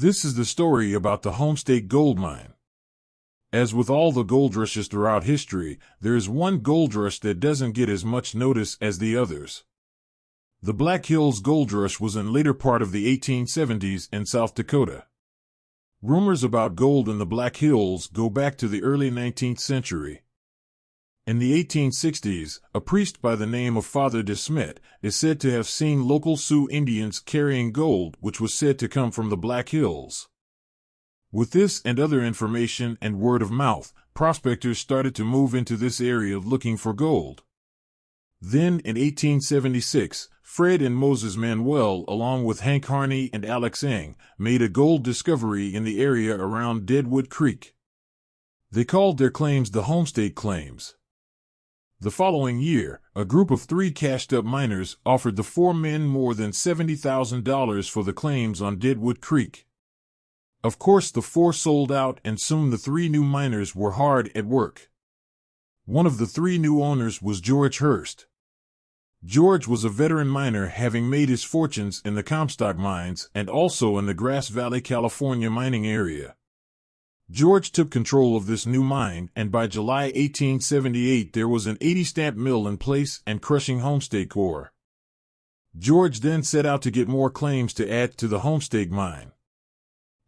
This is the story about the Homestake gold mine. As with all the gold rushes throughout history, there is one gold rush that doesn't get as much notice as the others. The Black Hills Gold Rush was in later part of the 1870s in South Dakota. Rumors about gold in the Black Hills go back to the early 19th century. In the 1860s, a priest by the name of Father De Smet is said to have seen local Sioux Indians carrying gold which was said to come from the Black Hills. With this and other information and word of mouth, prospectors started to move into this area looking for gold. Then, in 1876, Fred and Moses Manuel, along with Harney and Alex Engh, made a gold discovery in the area around Deadwood Creek. They called their claims the Homestake claims. The following year, a group of 3 cashed-up miners offered the 4 men more than $70,000 for the claims on Deadwood Creek. Of course, the 4 sold out, and soon the 3 new miners were hard at work. One of the 3 new owners was George Hearst. George was a veteran miner, having made his fortunes in the Comstock mines and also in the Grass Valley, California mining area. George took control of this new mine, and by July 1878 there was an 80-stamp mill in place and crushing Homestake ore. George then set out to get more claims to add to the Homestake mine.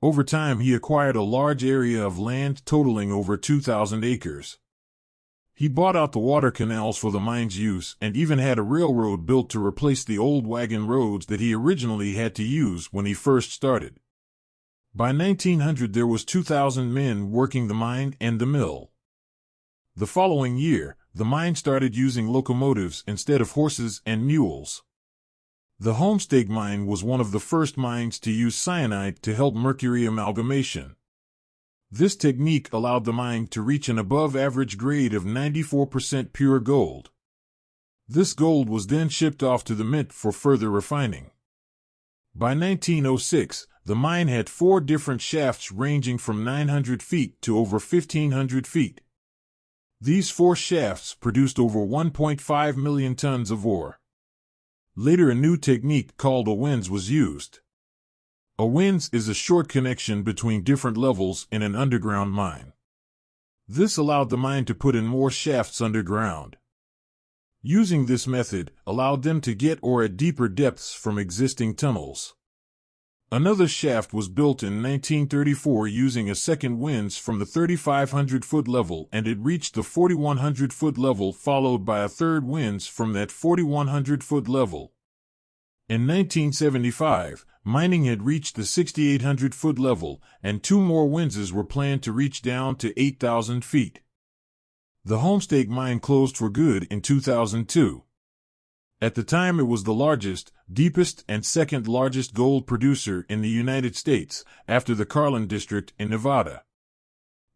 Over time he acquired a large area of land totaling over 2,000 acres. He bought out the water canals for the mine's use and even had a railroad built to replace the old wagon roads that he originally had to use when he first started. By 1900 there was 2,000 men working the mine and the mill. The following year, the mine started using locomotives instead of horses and mules. The Homestake mine was one of the first mines to use cyanide to help mercury amalgamation. This technique allowed the mine to reach an above-average grade of 94% pure gold. This gold was then shipped off to the mint for further refining. By 1906, the mine had 4 different shafts ranging from 900 feet to over 1,500 feet. These 4 shafts produced over 1.5 million tons of ore. Later, a new technique called a winze was used. A winze is a short connection between different levels in an underground mine. This allowed the mine to put in more shafts underground. Using this method allowed them to get ore at deeper depths from existing tunnels. Another shaft was built in 1934 using a second winze from the 3,500-foot level, and it reached the 4,100-foot level, followed by a third winze from that 4,100-foot level. In 1975, mining had reached the 6,800-foot level, and 2 more winzes were planned to reach down to 8,000 feet. The Homestake mine closed for good in 2002. At the time it was the largest, deepest, and second largest gold producer in the United States, after the Carlin District in Nevada.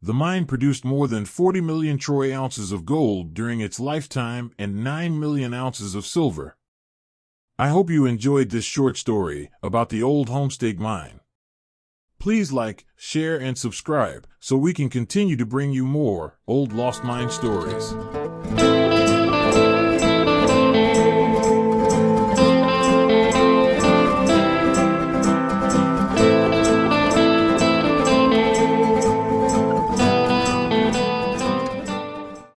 The mine produced more than 40 million troy ounces of gold during its lifetime and 9 million ounces of silver. I hope you enjoyed this short story about the old Homestake mine. Please like, share, and subscribe so we can continue to bring you more old lost mine stories.